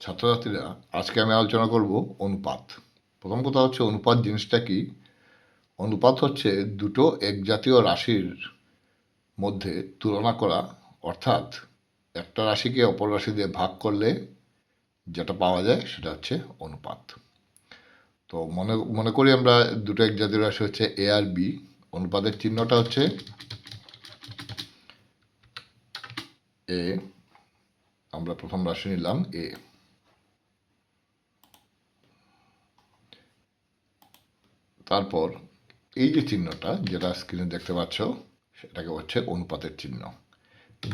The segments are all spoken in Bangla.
ছাত্রছাত্রীরা, আজকে আমি আলোচনা করব অনুপাত। প্রথম কথা হচ্ছে অনুপাত জিনিসটা কি। অনুপাত হচ্ছে দুটো একজাতীয় রাশির মধ্যে তুলনা করা, অর্থাৎ একটা রাশিকে অপর রাশি দিয়ে ভাগ করলে যেটা পাওয়া যায় সেটা হচ্ছে অনুপাত। তো মনে মনে করি আমরা দুটো একজাতীয় রাশি হচ্ছে এ আর বি। অনুপাতের চিহ্নটা হচ্ছে এ। আমরা প্রথম রাশি নিলাম এ। তারপর এই যে চিহ্নটা, যেটা স্ক্রিনে দেখতে পাচ্ছ, সেটাকে হচ্ছে অনুপাতের চিহ্ন।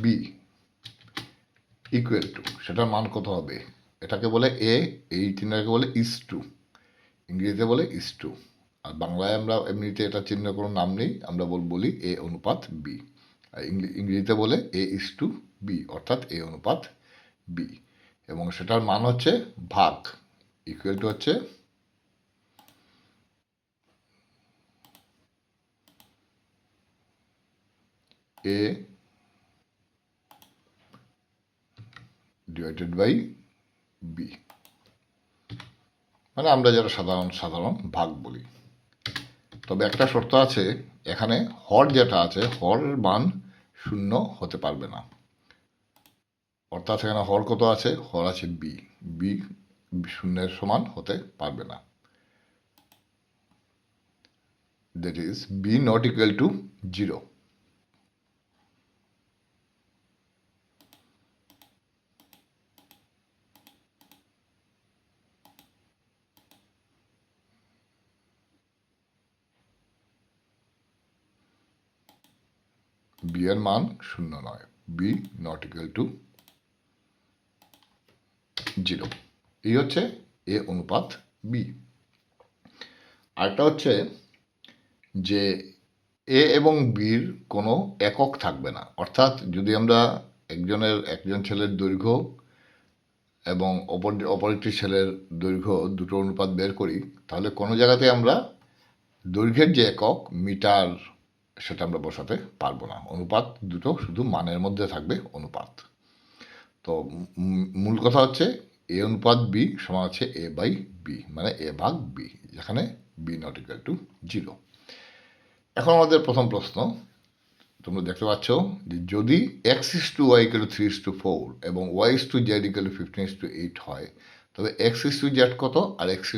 বি ইকুয়াল টু, সেটার মান কত হবে? এটাকে বলে এ, এই চিহ্নটাকে বলে ইস টু, ইংরেজিতে বলে ইস টু। আর বাংলায় আমরা এমনিতে এটা চিহ্ন কোনো নাম নেই, আমরা বলি এ অনুপাত বি। আর ইংরেজিতে বলে এ ইস টু বি, অর্থাৎ এ অনুপাত বি। এবং সেটার মান হচ্ছে ভাগ। ইকুয়াল টু হচ্ছে এ ডিভাইডেড বাই বি, মানে আমরা যেটা সাধারণ ভাগ বলি। তবে একটা শর্ত আছে, এখানে হর যেটা আছে, হরের মান শূন্য হতে পারবে না। অর্থাৎ এখানে হর কত আছে? হর আছে বি। বি শূন্যের সমান হতে পারবে না। That is b not equal to 0। B এর মান শূন্য নয়। B not equal to 0। এই হচ্ছে এ অনুপাত বি। আরেকটা হচ্ছে যে এ এবং বির কোনো একক থাকবে না। অর্থাৎ যদি আমরা একজন ছেলের দৈর্ঘ্য এবং অপর একটি ছেলের দৈর্ঘ্য দুটো অনুপাত বের করি, তাহলে কোনো জায়গাতে আমরা দৈর্ঘ্যের যে একক মিটার, সেটা আমরা বসাতে পারবো না। অনুপাত দুটো শুধু মানের মধ্যে থাকবে অনুপাত। তো মূল কথা হচ্ছে এ অনুপাত বি সমান হচ্ছে এ বাই বি, মানে এ ভাগ বি, যেখানে বি নট ইকুয়াল টু 0। এখন আমাদের প্রথম প্রশ্ন, তোমরা দেখতে পাচ্ছ যে যদি x is to y equal to 3:4 এবং y is to z equal to 15:8 হয়, তবে এক্স ইস টু জেড কত আর x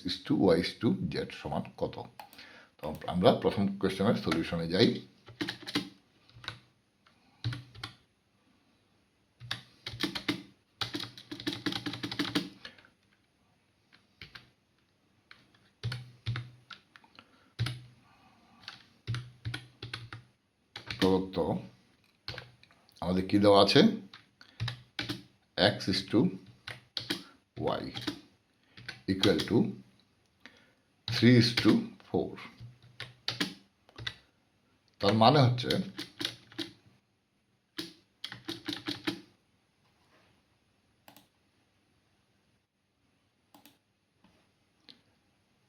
is to y is to z সমান কত? তো আমরা প্রথম কোয়েশ্চেনের সলিউশনে যাই। প্রদত্ত আমাদের কি দেওয়া আছে? X is to y equal to 3:4। তার মানে হচ্ছে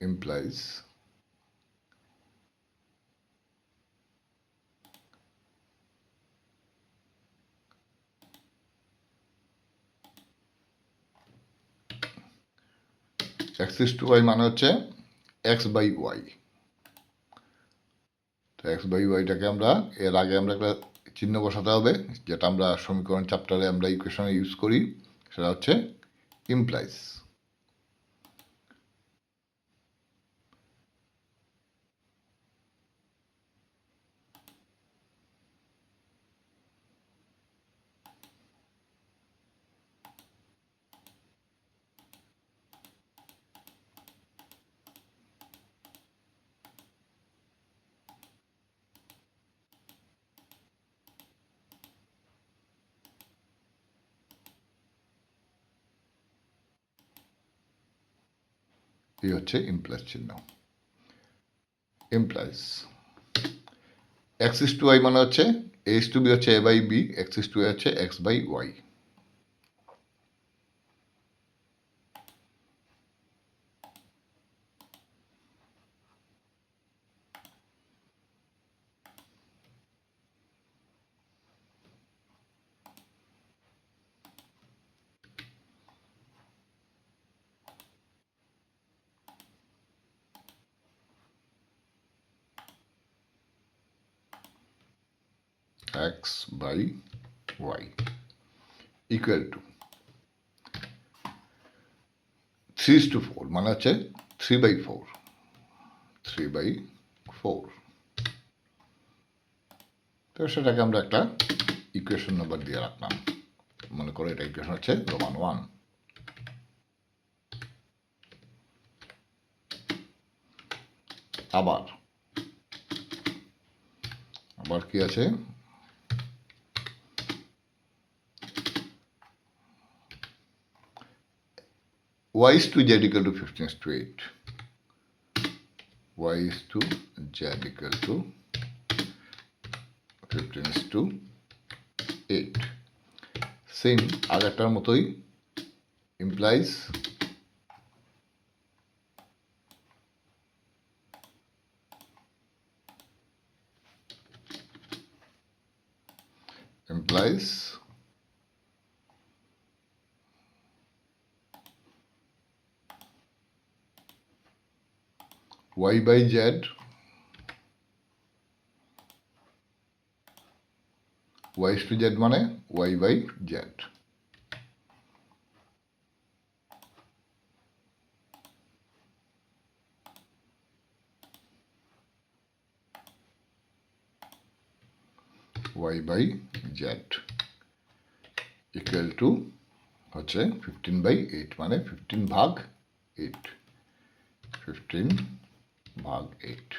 implies x is to y মানে হচ্ছে এক্স বাই ওয়াই। তো এক্স বাই ওয়াইটাকে আমরা এর আগে আমরা একটা চিহ্ন বসাতে হবে, যেটা আমরা সমীকরণ চ্যাপ্টারে আমরা ইকুয়েশনে ইউজ করি। সেটা হচ্ছে ইমপ্লাইজ। এই হচ্ছে ইমপ্লাইজ চিহ্ন। Implies x is to y মানে হচ্ছে এ ইস টু বি হচ্ছে a by b, x is to y হচ্ছে x by y. x by y equal to 3:4 মানে হচ্ছে 3/4 3/4। তো সেটাকে আমরা একটা ইকুয়েশন নাম্বার দিয়ে রাখলাম। মনে করো এটা ইকুয়েশন হচ্ছে রোমান 1। আবার কি আছে, y is to z equal to 15:8 y is to z equal to 15:8 same আগেরটার মতোই implies y by z y is to z মানে y by z। y by z equal to হচ্ছে 15/8 মানে 15/8 15/8।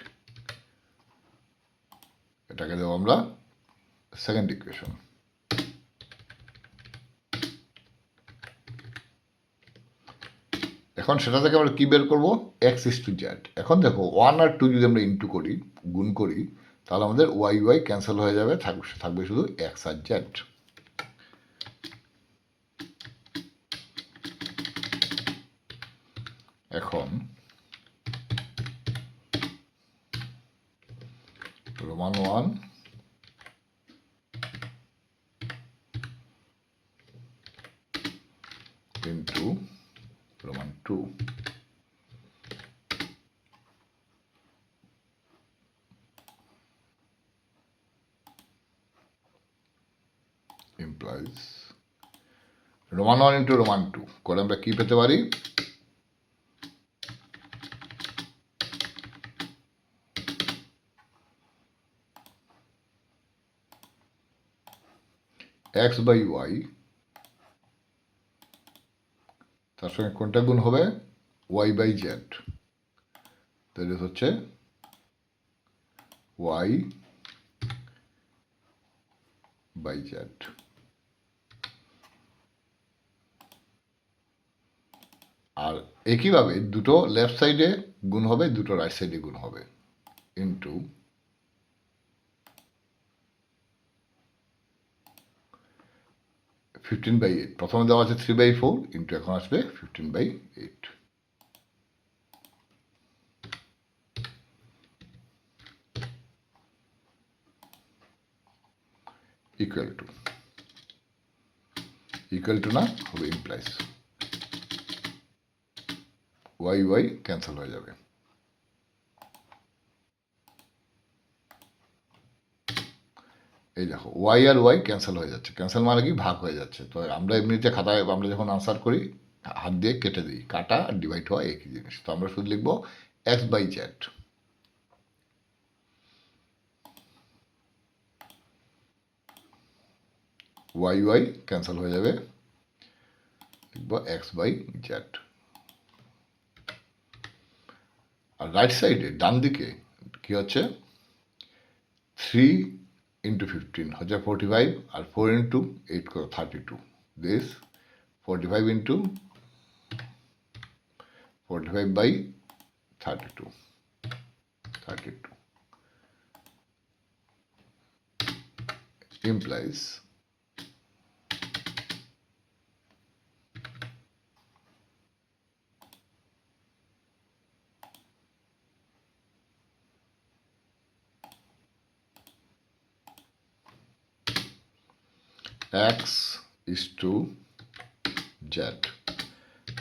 এটাকে দেবো আমরা সেকেন্ড ইকুয়েশন। এখন সেটা থেকে আমরা কি বের করবো, x is to z। এখন দেখো 1 আর 2 যদি আমরা ইনটু করি, গুণ করি, তাহলে আমাদের y ক্যান্সেল হয়ে যাবে, থাকবে শুধু x আর z। এখন Roman 1 into Roman 2 implies Roman 1 into Roman 2 করে আমরা কি পেতে পারি, x by y তার সঙ্গে কোনটা গুণ হবে, y by z, তাহলে হচ্ছে y by z। আর একইভাবে দুটো লেফট সাইডে গুণ হবে, দুটো রাইট সাইডে গুণ হবে, ইন্টু 15/8। প্রথমে দেওয়া আছে 3/4 ইন্টু এখন আসবে 15/8 ইকুয়াল টু না হবে ইমপ্লাইজ y ক্যান্সেল হয়ে যাবে। এই দেখো y আর y ক্যান্সেল হয়ে যাচ্ছে, ক্যান্সেল মানে কি ভাগ হয়ে যাচ্ছে। তো আমরা এমনিতে খাতায় আমরা যখন আনসার করি হাত দিয়ে কেটে দিই, কাটা আর ডিভাইড হওয়া একই জিনিস। তো আমরা শুধু লিখবো x by z, y cancel হয়ে যাবে, লিখবো x by z। আর রাইট সাইডে ডান দিকে কি হচ্ছে, 3 ইন্টু 15 হচ্ছে 45 আর 4 ইন্টু 8 করে 32। This 45 into 45/32 implies x is to z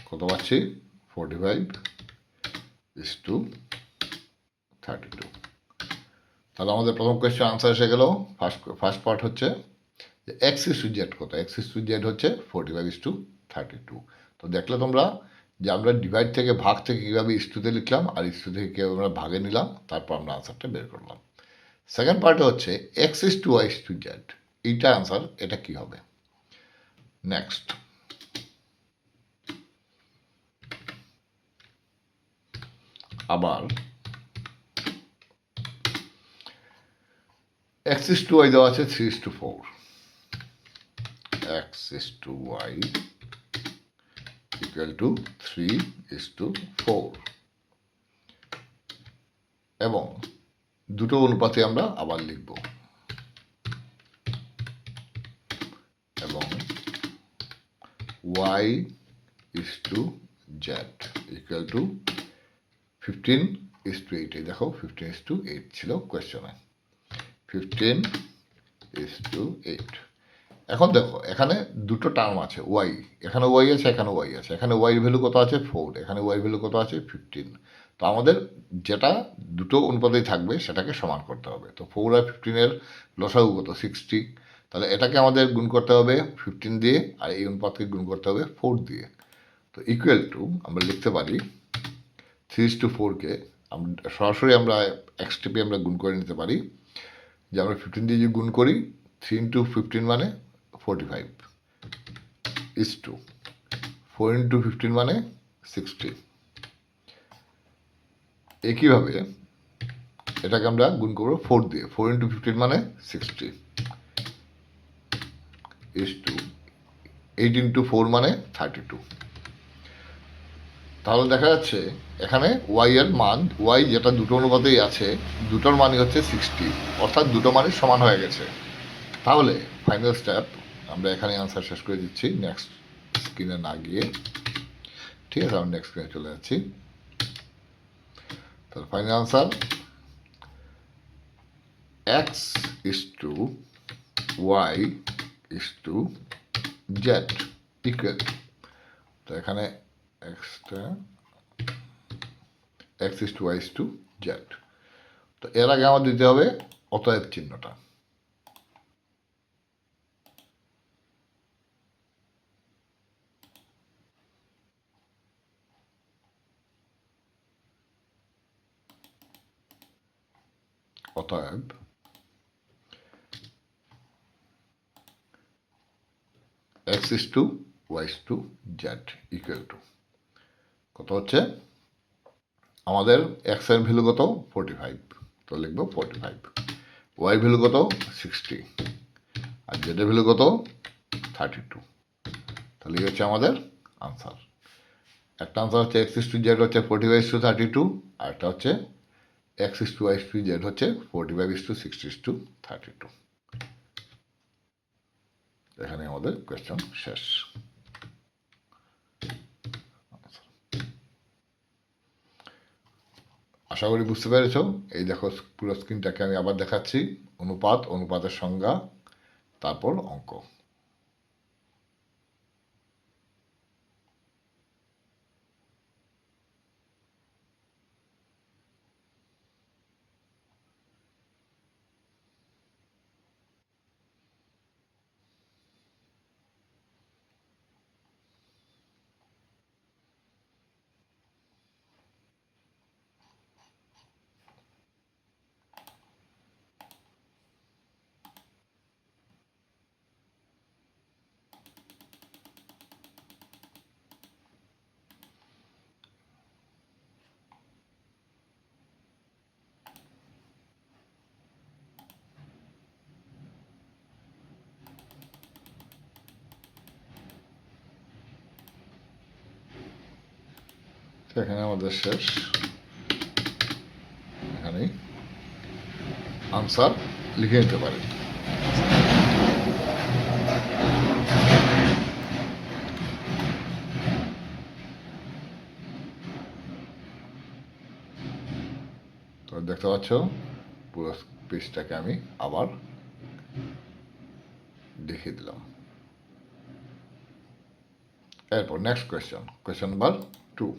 কত পাচ্ছি, 45 is to 32। তাহলে আমাদের প্রথম কোয়েশ্চেন আনসার এসে গেল। ফার্স্ট পার্ট হচ্ছে যে এক্স ইস টু জেড কত, এক্স ইস টু জেড হচ্ছে 45:32। তো দেখলে তোমরা যে আমরা ডিভাইড থেকে ভাগ থেকে কীভাবে ইস্টুতে লিখলাম আর ইস্টু থেকে কীভাবে আমরা ভাগে নিলাম, তারপর আমরা আনসারটা বের করলাম। সেকেন্ড পার্টে হচ্ছে x is to y is to Z, এইটা আনসার, এটা কি হবে। নেক্সট আবার এক্স ইস টু ওয়াই দেওয়া আছে 3:4, x is to y equal to 3:4, এবং দুটো অনুপাতে আমরা আবার লিখব, এবং y is to z equal to 15:8। দেখো 15:8 ছিল কোয়েশ্চনে, 15:8। এখন দেখো এখানে দুটো টার্ম আছে, ওয়াই, এখানে ওয়াই আছে, এখানে ওয়াই আছে, এখানে ওয়াই ভ্যালু কত আছে 4, এখানে ওয়াই ভ্যালু কত আছে 15। তো আমাদের যেটা দুটো অনুপাতেই থাকবে সেটাকে সমান করতে হবে। তো 4 আর 15-এর লসাগু কত 60, তাহলে এটাকে আমাদের গুণ করতে হবে 15 দিয়ে, আর এই অনুপাতকে গুণ করতে হবে 4 দিয়ে। তো ইকুয়াল টু আমরা লিখতে পারি 3:4কে সরাসরি আমরা এক স্টেপে আমরা গুণ করে নিতে পারি, যে আমরা 15 দিয়ে যদি গুণ করি 3 into 15 মানে 45 is to 4 into 15 মানে 60। একইভাবে এটাকে আমরা গুণ করবো 4 দিয়ে, 4 into 15 মানে 60 is to 8 into 4 মানে 32। তাহলে দেখা যাচ্ছে এখানে ওয়াই এর মান, ওয়াই যেটা দুটো অনুপাতেই আছে, দুটোর মানই হচ্ছে 60, অর্থাৎ দুটো মানই সমান হয়ে গেছে। তাহলে ফাইনাল স্টেপ আমরা এখানে আনসার শেষ করে দিচ্ছি, নেক্সট স্ক্রিনে না গিয়ে। ঠিক আছে, আমরা নেক্সট স্ক্রিনে চলে যাচ্ছি। তাহলে final answer x is to y is to z equal, তো এখানে এক্সটা x is to y is to z. তো এর আগে আমাদের দিতে হবে অতএব চিহ্নটা। অতএব x is to y is to z equal to কত হচ্ছে, আমাদের এক্স এর ভ্যালু কত 45, তো লিখবো 45, ওয়াই ভ্যালু কত 60, আর জেড এর ভ্যালু কত 32। তাহলে এই হচ্ছে আমাদের আনসার। একটা আনসার হচ্ছে এক্স ইস টু জেড হচ্ছে 45:32, আর একটা হচ্ছে x is to y is to Z হচ্ছে 45:60:32। এখানে আমাদের কোয়েশ্চন শেষ। আশা করি বুঝতে পেরেছ। এই দেখো পুরো স্ক্রিনটাকে আমি আবার দেখাচ্ছি, অনুপাত, অনুপাতের সংজ্ঞা, তারপর অঙ্ক। এখানে আমাদের শেষ, এখানে আনসার লিখে নিতে পারি। তো দেখতে পাচ্ছ পুরো পেজটাকে আমি আবার দেখিয়ে দিলাম। এরপর নেক্সট কোয়েশ্চন নাম্বার 2।